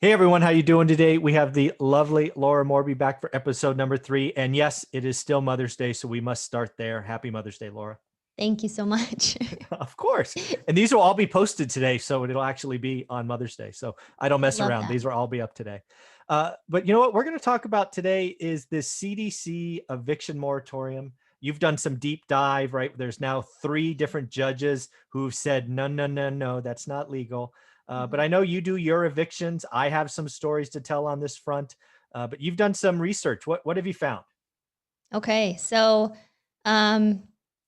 Hey everyone, how you doing today? We have the lovely Laura Morby back for episode number 3. And yes, it is still Mother's Day, so we must start there. Happy Mother's Day, Laura. Thank you so much. Of course. And these will all be posted today, so it'll actually be on Mother's Day. So I don't mess Love around. that. These will all be up today. But you know what we're going to talk about today is this CDC eviction moratorium. You've done some deep dive, right? There's now 3 different judges who've said, no, no, no, no, that's not legal. But I know you do your evictions. I have some stories to tell on this front, but you've done some research. What have you found? Okay, so um,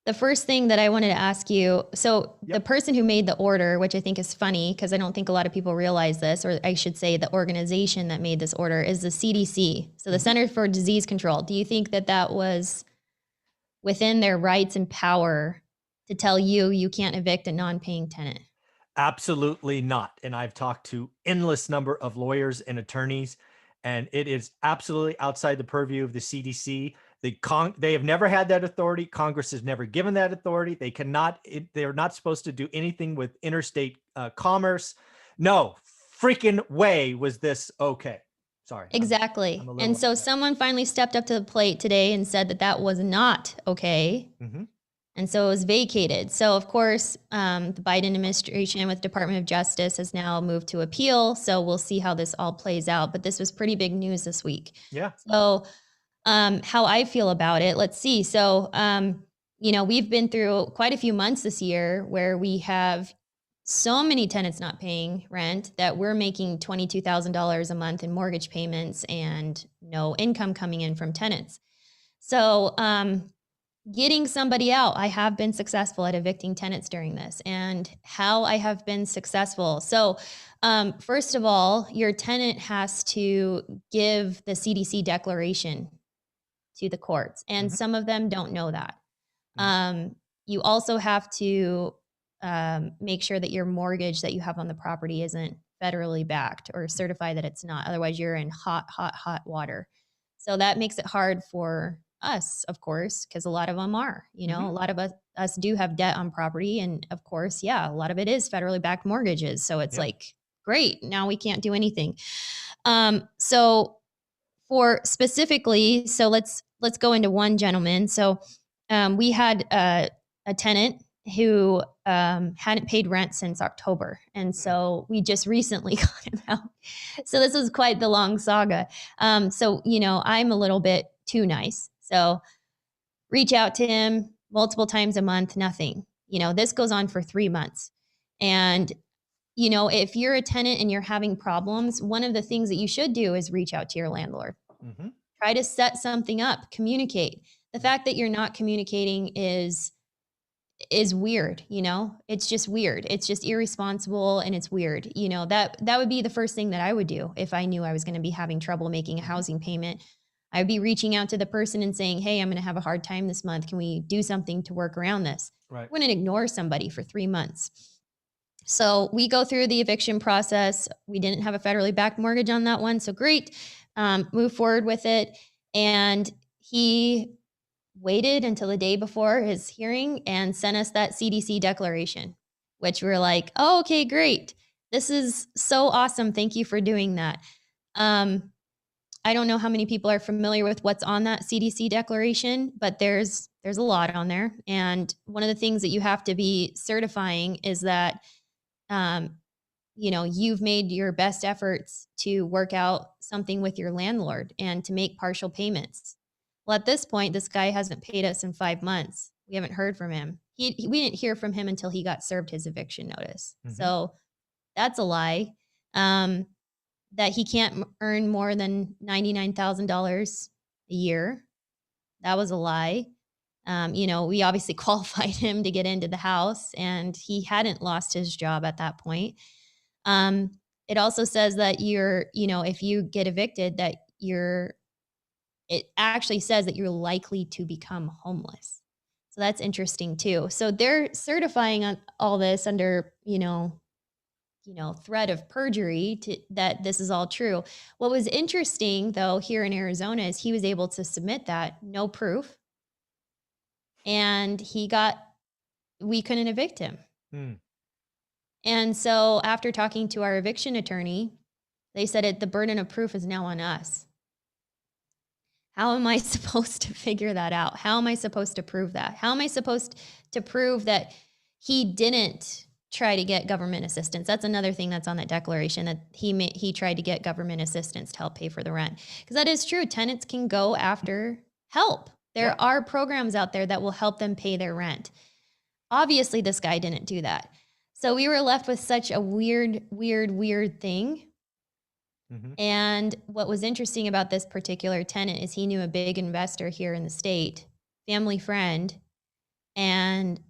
the first thing that I wanted to ask you, so the Yep. person who made the order, which I think is funny because I don't think a lot of people realize this, or I should say the organization that made this order is the CDC, so the Center for Disease Control. Do you think that that was within their rights and power to tell you can't evict a non-paying tenant? Absolutely not. And I've talked to endless number of lawyers and attorneys, and it is absolutely outside the purview of the CDC. They have never had that authority. Congress has never given that authority. They cannot. They're not supposed to do anything with interstate commerce. No freaking way was this okay. Sorry, I'm Exactly. a And little so upset. someone finally stepped up to the plate today and said that that was not okay. Mm-hmm. And so it was vacated. So of course, the Biden administration with Department of Justice has now moved to appeal. So we'll see how this all plays out. But this was pretty big news this week. Yeah. So how I feel about it, let's see. So we've been through quite a few months this year where we have so many tenants not paying rent that we're making $22,000 a month in mortgage payments and no income coming in from tenants. So getting somebody out, I have been successful at evicting tenants during this, and how I have been successful. So, first of all, your tenant has to give the CDC declaration to the courts, and Mm-hmm. some of them don't know that. Mm-hmm. You also have to make sure that your mortgage that you have on the property isn't federally backed or certify that it's not. Otherwise, you're in hot, hot, hot water. So that makes it hard for us, of course, because a lot of them are. Mm-hmm. A lot of us do have debt on property, and of course, yeah, a lot of it is federally backed mortgages. So it's Yep. like, great, now we can't do anything. So for specifically, so let's go into one gentleman. So we had a tenant who hadn't paid rent since October, and so we just recently got him out. So this was quite the long saga. So I'm a little bit too nice, so reach out to him multiple times a month, nothing. This goes on for 3 months, and if you're a tenant and you're having problems, one of the things that you should do is reach out to your landlord. Mm-hmm. Try to set something up, communicate. The fact that you're not communicating is weird, It's just weird. It's just irresponsible and it's weird. That would be the first thing that I would do if I knew I was going to be having trouble making a housing payment. I'd be reaching out to the person and saying, "Hey, I'm going to have a hard time this month. Can we do something to work around this?" I Right. wouldn't ignore somebody for 3 months. So we go through the eviction process. We didn't have a federally backed mortgage on that one. So great. Move forward with it. And he waited until the day before his hearing and sent us that CDC declaration, which we were like, oh, okay, great. This is so awesome. Thank you for doing that. I don't know how many people are familiar with what's on that CDC declaration, but there's a lot on there. And one of the things that you have to be certifying is that um, you've made your best efforts to work out something with your landlord and to make partial payments. Well, at this point, this guy hasn't paid us in 5 months. We haven't heard from him. We didn't hear from him until he got served his eviction notice. Mm-hmm. So that's a lie. That he can't earn more than $99,000 a year. That was a lie. We obviously qualified him to get into the house, and he hadn't lost his job at that point. It also says that if you get evicted, it actually says that you're likely to become homeless. So that's interesting too. So they're certifying on all this under, threat of perjury that this is all true. What was interesting though here in Arizona is he was able to submit that, no proof, and we couldn't evict him. Mm. And so after talking to our eviction attorney, They said the burden of proof is now on us. How am I supposed to figure that out? How am I supposed to prove that? How am I supposed to prove that he didn't try to get government assistance? That's another thing that's on that declaration, that he tried to get government assistance to help pay for the rent. Because that is true. Tenants can go after help. There are programs out there that will help them pay their rent. Obviously, this guy didn't do that. So we were left with such a weird thing. And what was interesting about this particular tenant is he knew a big investor here in the state, family friend, and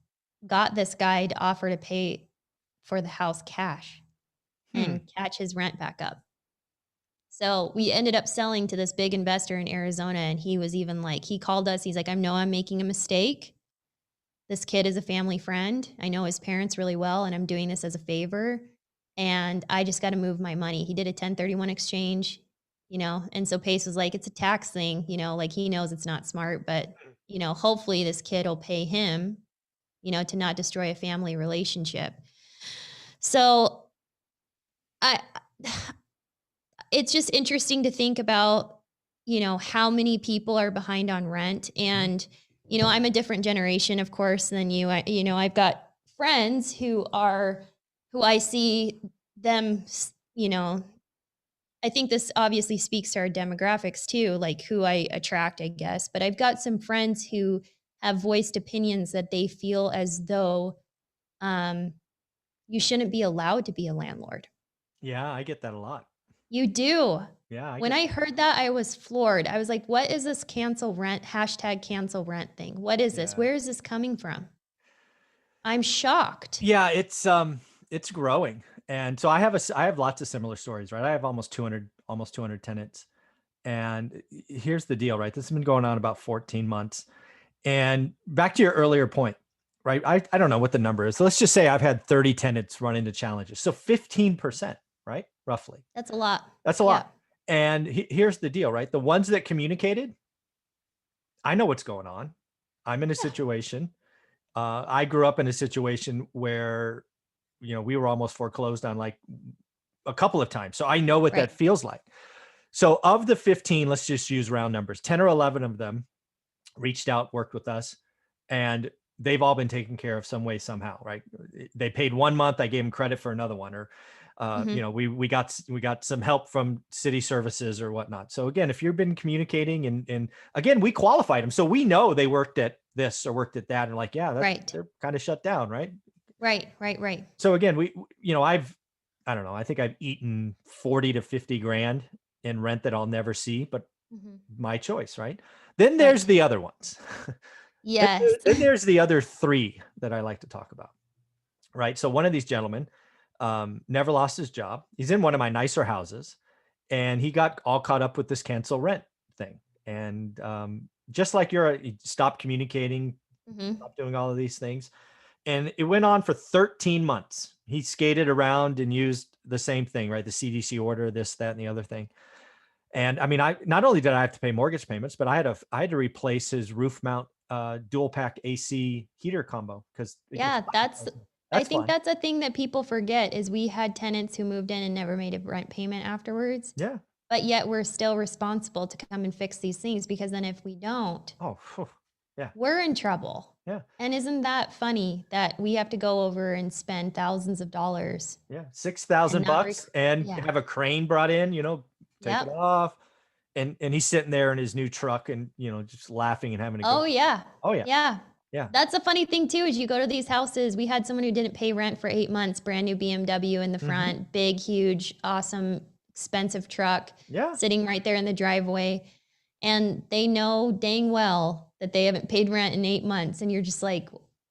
got this guy to offer to pay for the house cash and catch his rent back up. So we ended up selling to this big investor in Arizona, and he was even like, he called us. He's like, I know I'm making a mistake. This kid is a family friend. I know his parents really well, and I'm doing this as a favor. And I just got to move my money. He did a 1031 exchange, and so Pace was like, it's a tax thing, like he knows it's not smart, but, hopefully this kid will pay him, to not destroy a family relationship. So it's just interesting to think about, how many people are behind on rent. And, I'm a different generation, of course, than you. I've got friends who I see them, I think this obviously speaks to our demographics too, like who I attract, I guess. But I've got some friends who have voiced opinions that they feel as though you shouldn't be allowed to be a landlord. Yeah, I get that a lot. You do. Yeah. When I heard that, I was floored. I was like, what is this cancel rent, #cancel rent thing? What is this? Where is this coming from? I'm shocked. Yeah, it's growing. And so I have lots of similar stories, right? I have almost 200 tenants. And here's the deal, right? This has been going on about 14 months. And back to your earlier point, right? I don't know what the number is. So let's just say I've had 30 tenants run into challenges. So 15%, right? Roughly. That's a lot. That's a lot. And here's the deal, right? The ones that communicated, I know what's going on. I'm in a situation. I grew up in a situation where, we were almost foreclosed on like a couple of times. So I know what that feels like. So of the 15, let's just use round numbers, 10 or 11 of them reached out, worked with us, and they've all been taken care of some way, somehow, right? They paid 1 month. I gave them credit for another one, or, we got some help from city services or whatnot. So again, if you've been communicating and again, we qualified them. So we know they worked at this or worked at that. And like, yeah, they're kind of shut down. Right. Right. So again, I don't know, I think I've eaten 40 to 50 grand in rent that I'll never see, but my choice. Right. Then there's the other ones. Yes. Then there's the other 3 that I like to talk about. Right. So one of these gentlemen never lost his job. He's in one of my nicer houses, and he got all caught up with this cancel rent thing. And just like he stopped communicating, stopped doing all of these things. And it went on for 13 months. He skated around and used the same thing, right? The CDC order, this, that, and the other thing. And I mean, not only did I have to pay mortgage payments, but I had to replace his roof mount dual pack AC heater combo because I think that's a thing that people forget is we had tenants who moved in and never made a rent payment afterwards. Yeah. But yet we're still responsible to come and fix these things, because then if we don't, we're in trouble. Yeah. And isn't that funny that we have to go over and spend thousands of dollars? Yeah. $6,000 and have a crane brought in, take it off. And he's sitting there in his new truck and, just laughing and having a good time. Oh yeah. Yeah. That's a funny thing too, is you go to these houses. We had someone who didn't pay rent for 8 months, brand new BMW in the front, big, huge, awesome, expensive truck sitting right there in the driveway. And they know dang well that they haven't paid rent in 8 months. And you're just like,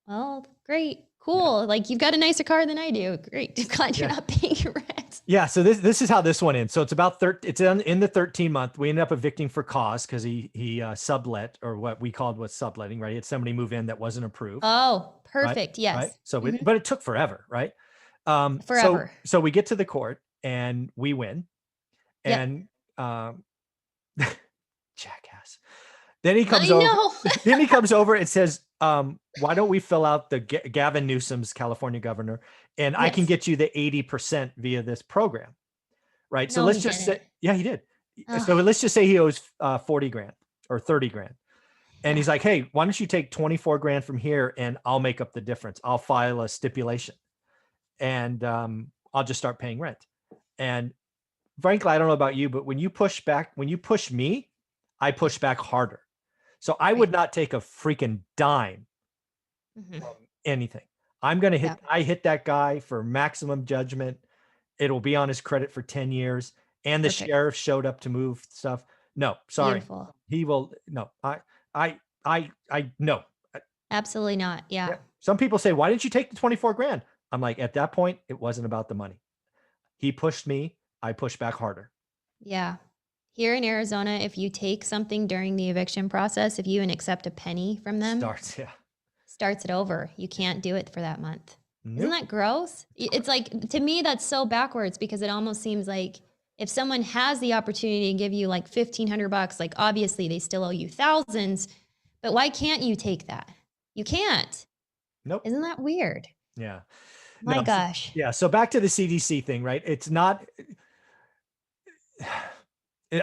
well, great, cool. Like, you've got a nicer car than I do. Great. Glad you're not paying your rent. Yeah. So this is how this one ends. So it's about in the 13 month, we ended up evicting for cause because he sublet, or what we called was subletting, right? He had somebody move in that wasn't approved. Oh, perfect. Right? Yes. Right? So, but it took forever, right? Forever. So we get to the court and we win. And jackass. Then he comes over. Then he comes over and says, why don't we fill out the Gavin Newsom's California governor, and I can get you the 80% via this program. right? So No, let's he just didn't. say, yeah, he did. So Ugh, let's just say he owes 40 grand or 30 grand. And yeah. he's like, hey, why don't you take 24 grand from here and I'll make up the difference. I'll file a stipulation and I'll just start paying rent. And frankly, I don't know about you, but when you push me, I push back harder. So I would Right. not take a freaking dime Mhm. from anything. I'm going to Yeah. hit that guy for maximum judgment. It'll be on his credit for 10 years. And the Perfect. sheriff showed up to move stuff. No, sorry. Beautiful. He will, no, no. Absolutely not. Yeah. Yeah. Some people say, why didn't you take the 24 grand? I'm like, at that point, it wasn't about the money. He pushed me. I pushed back harder. Yeah. Here in Arizona, if you take something during the eviction process, if you even accept a penny from them, Starts, yeah. starts it over. You can't do it for that month. Isn't Nope. that gross? It's like, to me, that's so backwards because it almost seems like if someone has the opportunity to give you like $1,500, like obviously they still owe you thousands, but why can't you take that? You can't. Nope. Isn't that weird? Yeah. My No, gosh. yeah. So back to the CDC thing, right? It's not,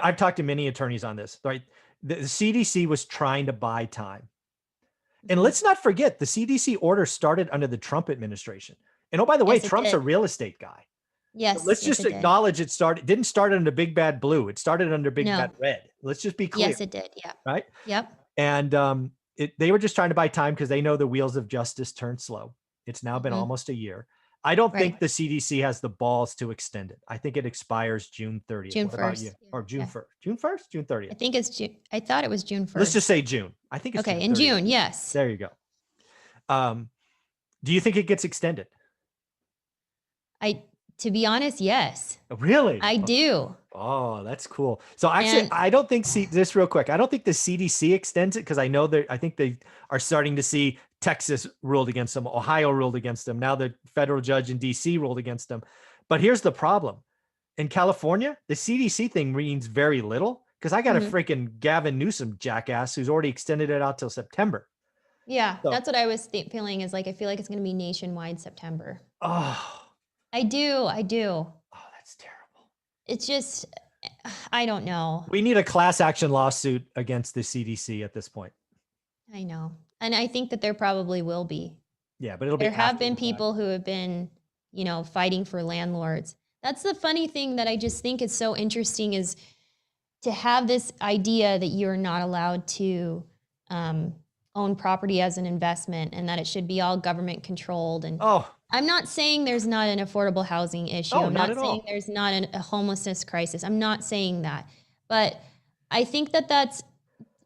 I've talked to many attorneys on this, right? The CDC was trying to buy time. And Mhm. let's not forget the CDC order started under the Trump administration. And oh, by the way, Yes, it Trump's a did. real estate guy. So Yes, let's yes, just it did. acknowledge didn't start under Big Bad Blue. It started under Big Bad No. Red. Let's just be clear, Yes, it did. Yeah. right? Yep. And they were just trying to buy time because they know the wheels of justice turn slow. It's now been Mhm. almost a year. I don't Right. think the CDC has the balls to extend it. I think it expires June 30th. June What about you? 1st. Or June Yeah. 1st? June 1st? June I 30th? think it's June. I thought it was June Let's just 1st. say June. I think it's Okay, June in 30th. June, yes. There you go. Do you think it gets extended? To be honest, yes. Really? I do. Oh, that's cool. So actually, And I don't think this real quick. I don't think the CDC extends it because I know I think they are starting to see Texas ruled against them, Ohio ruled against them. Now the federal judge in DC ruled against them. But here's the problem. In California, the CDC thing means very little because I got a mhm. freaking Gavin Newsom jackass who's already extended it out till September. Yeah, So, that's what I was feeling is like I feel like it's going to be nationwide September. oh, I do. I do. oh, that's terrible. It's just I don't know. We need a class action lawsuit against the CDC at this point. I know. And I think that there probably will be. Yeah, but it'll be There have after been the fact. people who have been, fighting for landlords. That's the funny thing that I just think is so interesting is to have this idea that you're not allowed to own property as an investment and that it should be all government controlled. And Oh, I'm not saying there's not an affordable housing issue. no, I'm not not at saying all. there's not a homelessness crisis. I'm not saying that. But I think that that's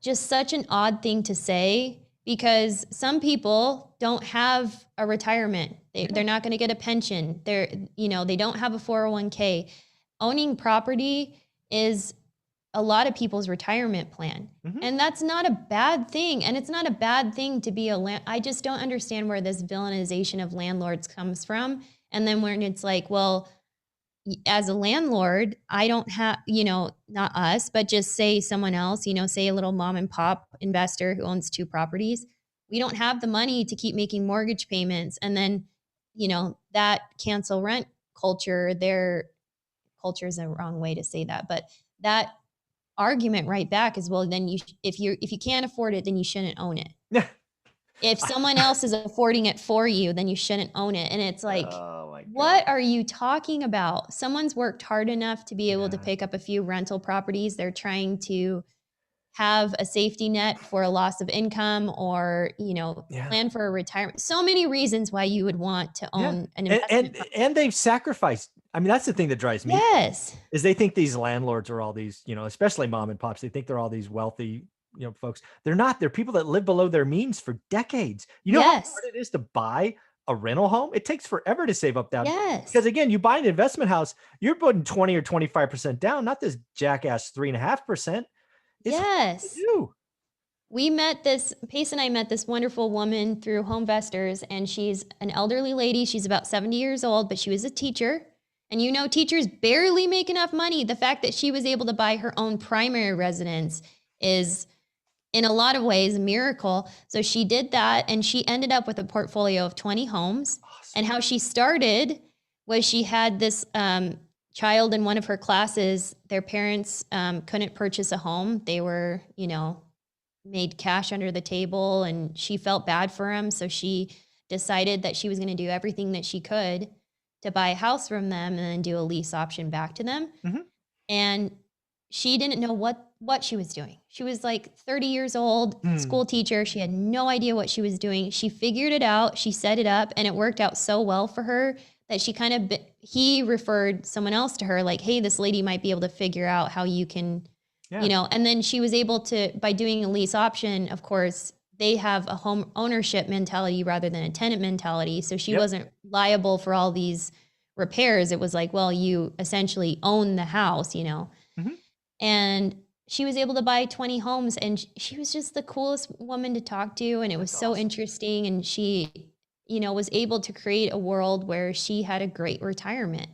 just such an odd thing to say because some people don't have a retirement. They're not going to get a pension. They don't have a 401k. Owning property is a lot of people's retirement plan. Mhm. And that's not a bad thing. And it's not a bad thing to be I just don't understand where this villainization of landlords comes from. And then when it's like, well, as a landlord, I don't have, not us, but just say someone else, say a little mom and pop investor who owns 2 properties. We don't have the money to keep making mortgage payments. And then, that cancel rent culture, their culture is the wrong way to say that, but that argument right back is, well, then if you can't afford it, then you shouldn't own it. Yeah. If someone else is affording it for you, then you shouldn't own it. And it's like, Oh my what God. are you talking about? Someone's worked hard enough to be able to Yeah. pick up a few rental properties. They're trying to have a safety net for a loss of income or, Yeah. plan for a retirement. So many reasons why you would want to Yeah. own an And, investment. and they've sacrificed. I mean, that's the thing that drives me Yes. is they think these landlords are all these, especially mom and pops. They think they're all these wealthy, folks. They're not. They're people that live below their means for decades. You know how hard Yes. it is to buy a rental home? It takes forever to save up that. Yes. Because again, you buy an investment house, you're putting 20 or 25% down, not this jackass 3.5%. It's hard to Yes. do. Pace and I met this wonderful woman through Homevestors, and she's an elderly lady. She's about 70 years old, but she was a teacher. And teachers barely make enough money. The fact that she was able to buy her own primary residence is, in a lot of ways, a miracle. So she did that, and she ended up with a portfolio of 20 homes. Awesome. And how she started was she had this child in one of her classes, their parents couldn't purchase a home. They were, made cash under the table, and she felt bad for him. So she decided that she was going to do everything that she could to buy a house from them and then do a lease option back to them. Mhm. And she didn't know what she was doing. She was like 30 years old, Hmm. school teacher. She had no idea what she was doing. She figured it out. She set it up, and it worked out so well for her that she he referred someone else to her, like, hey, this lady might be able to figure out how you can, Yeah. and then she was able to, by doing a lease option, of course, they have a home ownership mentality rather than a tenant mentality. So she Yep. wasn't liable for all these repairs. It was like, well, you essentially own the house, Mhm. and she was able to buy 20 homes, and she was just the coolest woman to talk to, and it was That's so awesome. interesting, and she, was able to create a world where she had a great retirement.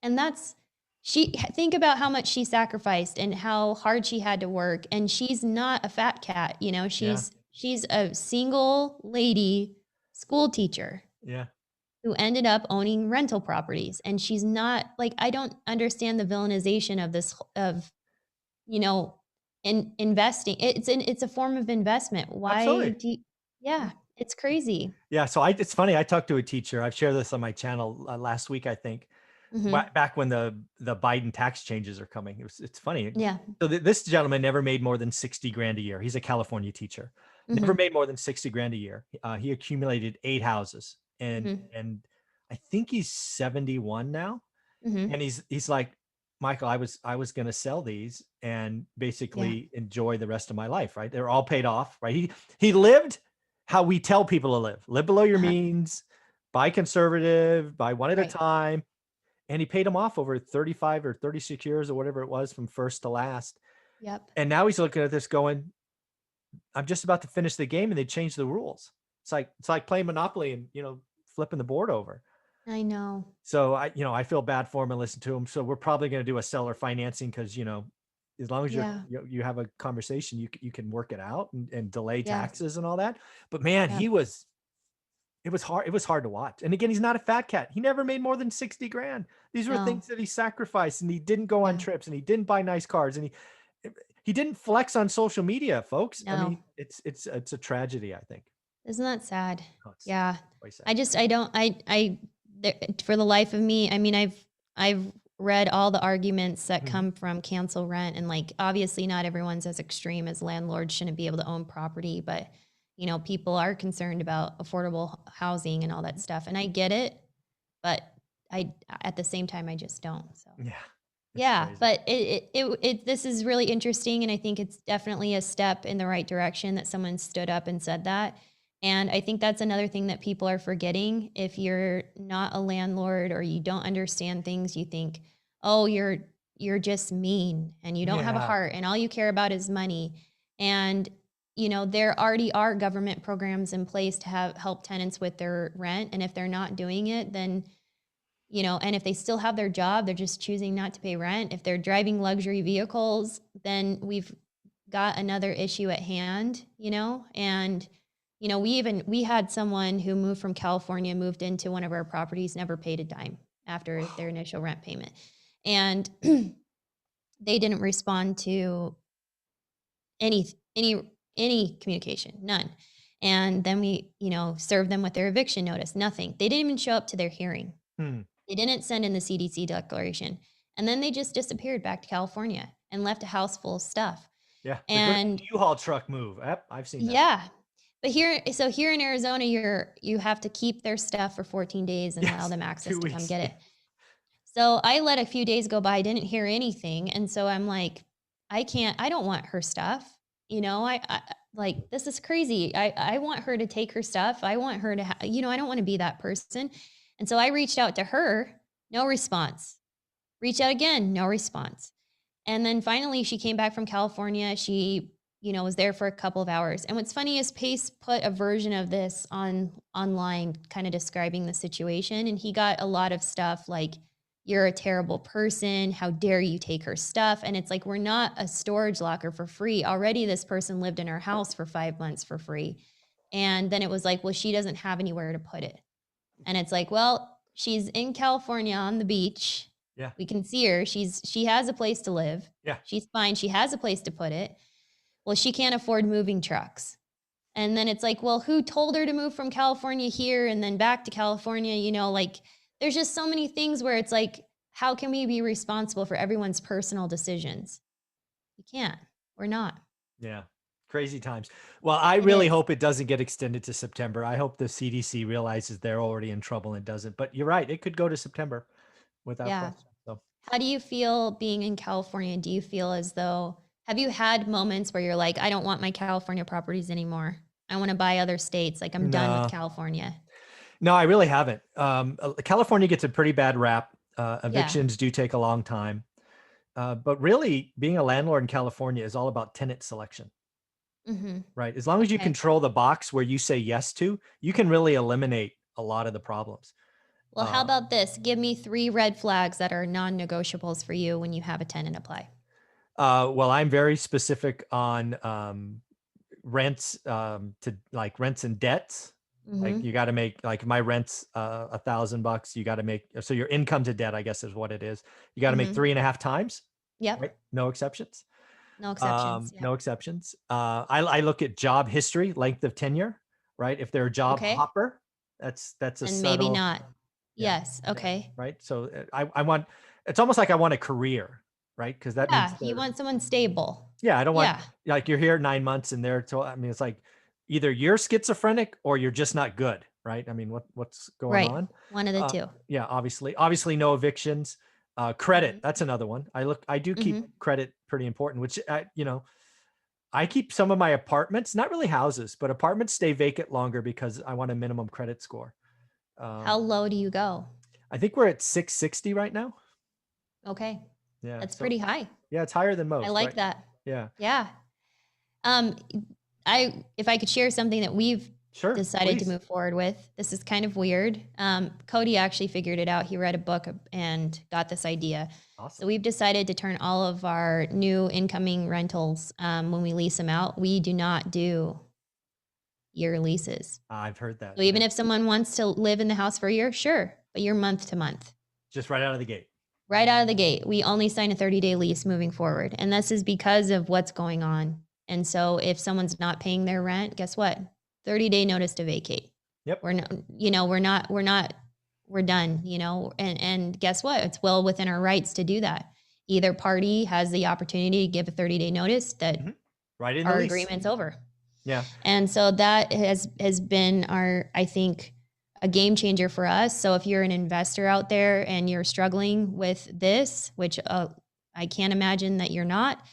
And that's she think about how much she sacrificed and how hard she had to work, and she's not a fat cat, Yeah. she's a single lady school teacher Yeah. who ended up owning rental properties. And she's not like, I don't understand the villainization of this of you know, in investing. It's a form of investment. Why Absolutely. do you Yeah, it's crazy. Yeah. So it's funny. I talked to a teacher. I've shared this on my channel last week, I think, Mhm. back when the Biden tax changes are coming. It's funny. Yeah. So this gentleman never made more than 60 grand a year. He's a California teacher. Never Mhm. made more than 60 grand a year. He accumulated 8 houses, Mhm. and I think he's 71 now. Mhm. And he's like, Michael, I was gonna sell these and Yeah. basically enjoy the rest of my life, right? They're all paid off, right? He lived how we tell people to live. Live below your Uh-huh. means, buy conservative, buy one at a Right. time. And he paid them off over 35 or 36 years or whatever it was from first to last. Yep. And now he's looking at this going, I'm just about to finish the game and they changed the rules. It's like playing Monopoly and flipping the board over. I know. So I feel bad for him and listen to him. So we're probably going to do a seller financing because, as long as Yeah. you have a conversation, you can work it out and delay Yeah. taxes and all that. But man, Yep. it was hard. It was hard to watch. And again, he's not a fat cat. He never made more than 60 grand. These were No. things that he sacrificed, and he didn't go on Yeah. trips, and he didn't buy nice cars, and he didn't flex on social media, folks. I No. mean, it's a tragedy, I think. Isn't that sad? Oh, it's Yeah. quite sad. I don't, there, for the life of me, I mean, I've read all the arguments that Mhm. come from cancel rent, and like, obviously not everyone's as extreme as landlords shouldn't be able to own property, but people are concerned about affordable housing and all that stuff. And I get it, but at the same time, I just don't. So. Yeah, it's Yeah, crazy. but this is really interesting, and I think it's definitely a step in the right direction that someone stood up and said that. And I think that's another thing that people are forgetting. If you're not a landlord or you don't understand things, you think, "Oh, you're just mean and you don't have a Yeah. heart and all you care about is money." And there already are government programs in place to help tenants with their rent, and if they're not doing it, then and if they still have their job, they're just choosing not to pay rent. If they're driving luxury vehicles, then we've got another issue at hand, and we had someone who moved from California, moved into one of our properties, never paid a dime after their initial rent payment. And they didn't respond to any any communication, none. And then we, served them with their eviction notice, nothing. They didn't even show up to their hearing. Hmm. They didn't send in the CDC declaration. And then they just disappeared back to California and left a house full of stuff. Yeah. The good And U-Haul truck move. Yep, I've seen that. yeah. But here in Arizona, you have to keep their stuff for 14 days and allow Yes. them access 2 to come weeks. get it. So I let a few days go by, didn't hear anything. And so I'm like, I don't want her stuff. I like, this is crazy. I want her to take her stuff. I want her to, I don't want to be that person. And so I reached out to her, no response. Reach out again, no response. And then finally she came back from California. She, was there for a couple of hours. And what's funny is Pace put a version of this online kind of describing the situation, and he got a lot of stuff like, you're a terrible person, how dare you take her stuff? And it's like, we're not a storage locker for free. Already this person lived in our house for 5 months for free. And then it was like, well, she doesn't have anywhere to put it. And it's like, well, she's in California on the beach. Yeah. We can see her. She has a place to live. Yeah. She's fine. She has a place to put it. Well, she can't afford moving trucks. And then it's like, well, who told her to move from California here and then back to California? Like there's just so many things where it's like, how can we be responsible for everyone's personal decisions? You can't. We're not. Yeah. Crazy times. Well, I It really is. hope it doesn't get extended to September. I hope the CDC realizes they're already in trouble and doesn't. But you're right. It could go to September without Yeah. question. So How do you feel being in California? Do you feel as though, have you had moments where you're like, I don't want my California properties anymore? I want to buy other states. Like I'm done with no, California. no, I really haven't. California gets a pretty bad rap. Yeah. Evictions do take a long time. But really, being a landlord in California is all about tenant selection, Mm-hmm. right? As long as you Okay. control the box where you say yes to, you can really eliminate a lot of the problems. Well, how about this? Give me 3 red flags that are non-negotiables for you when you have a tenant apply. Well, I'm very specific on rents to like rents and debts. Like Mhm. you got to make like my rent's $1,000. You got to make so your income to debt, I guess, is what it is. You got to make Mhm. 3.5 times, Yep. right? No exceptions. No exceptions. Yep. No exceptions. I look at job history, length of tenure, right? If they're a job Okay. hopper, that's a And maybe subtle, not. yeah, Yes. yeah, Okay. right. So I want it's almost like I want a career, right? Because that means Yeah. You they're want someone stable. yeah. I don't want Yeah. like you're here 9 months and they're to I mean it's like either you're schizophrenic or you're just not good, right? I mean what's going Right. on? One of the two. Yeah, obviously no evictions. Credit, Mhm. that's another one. I do keep Mhm. credit pretty important, which I keep some of my apartments, not really houses, but apartments stay vacant longer because I want a minimum credit score. How Um, low do you go? I think we're at 660 right now. Okay. Yeah. That's So pretty high. yeah, it's higher than I most, like right? that. Yeah. Yeah. Um, if I could share something that we've Sure. decided to Please. move forward with, this is kind of weird. Cody actually figured it out. He read a book and got this idea. So Awesome. we've decided to turn all of our new incoming rentals, when we lease them out, we do not do year leases. I've heard that. So even Yeah. if someone wants to live in the house for a year, sure, but you're month to month. Just right out of the gate. Right out of the gate, we only sign a 30-day lease moving forward, and this is because of what's going on. And so if someone's not paying their rent, guess what? 30-day notice to vacate. Yep. We're not, we're done, and guess what? It's well within our rights to do that. Either party has the opportunity to give a 30-day notice that Mhm. Right in the our lease. agreement's over. Yeah. And so that has been I think, a game changer for us. So if you're an investor out there and you're struggling with this, which I can't imagine that you're not,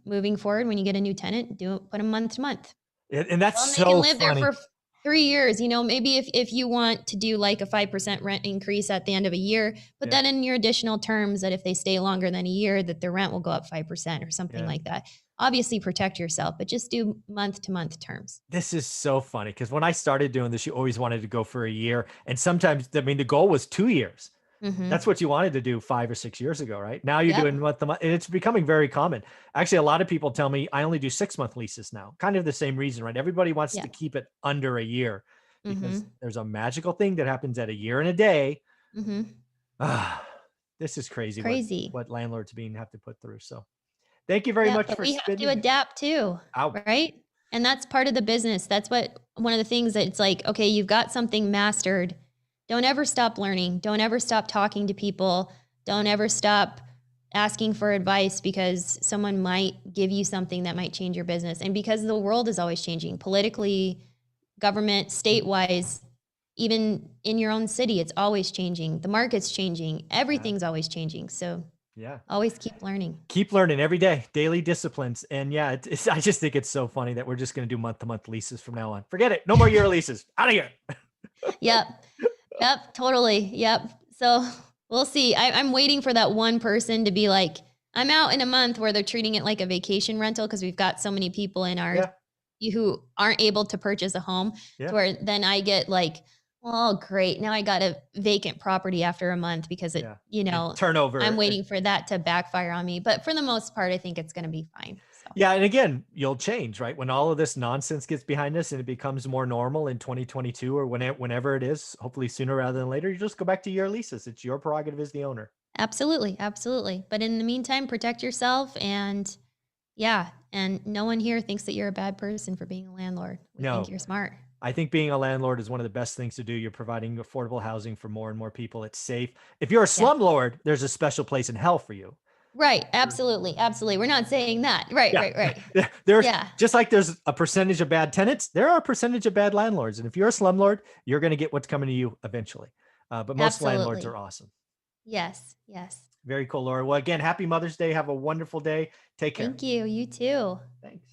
moving forward, when you get a new tenant, put them month to month. And that's Well, and they can so live there funny. for 3 years. Maybe if you want to do like a 5% rent increase at the end of a year, put Yeah. that in your additional terms that if they stay longer than a year, that their rent will go up 5% or something Yeah. like that. Obviously protect yourself, but just do month to month terms. This is so funny because when I started doing this, you always wanted to go for a year. And sometimes, I mean, the goal was 2 years. That's Mhm. what you wanted to do 5 or 6 years ago, right? Now you're Yep. doing what the month, and it's becoming very common. Actually, a lot of people tell me I only do 6 month leases now. Kind of the same reason, right? Everybody wants to Yep. keep it under a year because Mhm. there's a magical thing that happens at a year and a day. Mhm. Ah, this is crazy Crazy. what landlords being have to put through. So thank you very Yeah, much but for we have to spending. adapt too, Out. right? And that's part of the business. That's what one of the things that it's like, okay, you've got something mastered. Don't ever stop learning. Don't ever stop talking to people. Don't ever stop asking for advice because someone might give you something that might change your business. And because the world is always changing politically, government, state-wise, even in your own city, it's always changing. The market's changing. Yeah. Everything's always changing. So Yeah. always keep learning. Keep learning every day, daily disciplines. And yeah, I just think it's so funny that we're just going to do month to month leases from now on. Forget it. No more year leases. Out of here. Yep. Yep, totally. Yep. So we'll see. I'm waiting for that one person to be like, I'm out in a month where they're treating it like a vacation rental because we've got so many people in our Yeah. who aren't able to purchase a home to Yeah. where then I get like, oh, great. Now I got a vacant property after a month because Yeah. And I'm turnover. waiting for that to backfire on me. But for the most part, I think it's going to be fine. So, Yeah. And again, you'll change, right? When all of this nonsense gets behind us and it becomes more normal in 2022 or whenever it is, hopefully sooner rather than later, you just go back to your leases. It's your prerogative as the owner. Absolutely, absolutely. But in the meantime, protect yourself and yeah, and no one here thinks that you're a bad person for being a landlord. We think No, you're smart. I think being a landlord is one of the best things to do. You're providing affordable housing for more and more people. It's safe. If you're a Yes. slumlord, there's a special place in hell for you. Right, absolutely, absolutely. We're not saying that. Right, Yeah. right, right. There's Yeah, just like there's a percentage of bad tenants, there are a percentage of bad landlords. And if you're a slumlord, you're going to get what's coming to you eventually. But most landlords are absolutely. awesome. Yes, yes. Very cool, Laura. Well, again, happy Mother's Day. Have a wonderful day. Take care. Thank you. You too. Thanks.